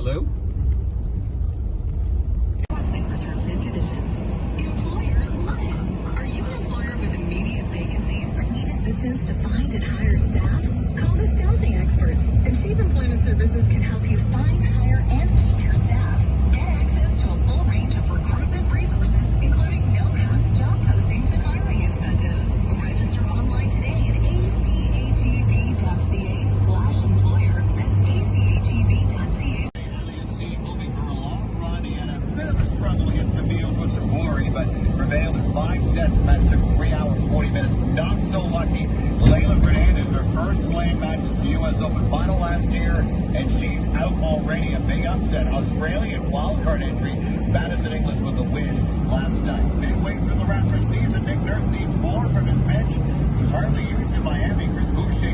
Hello? For terms and conditions. Employers love it. Are you an employer with immediate vacancies or need assistance to find and hire staff? Call the staffing experts, and Cheap Employment Services can help you find, hire, and keep your staff. Get access to a full range of recruitment resources, including no-cost job postings and hiring incentives. Register online today at achev.ca/employer. That's achev.ca. Moving for a long run and a bit of a struggle against the field with some worry, but prevailed in 5 sets. Match took 3 hours, 40 minutes. Not so lucky. Leylah Fernandez, her first slam match since the U.S. Open final last year, and she's out already. A big upset. Australian wildcard entry. Madison Inglis with the win last night. Midway through the Raptors season, Nick Nurse needs more from his bench, which was hardly used in Miami. Chris Boucher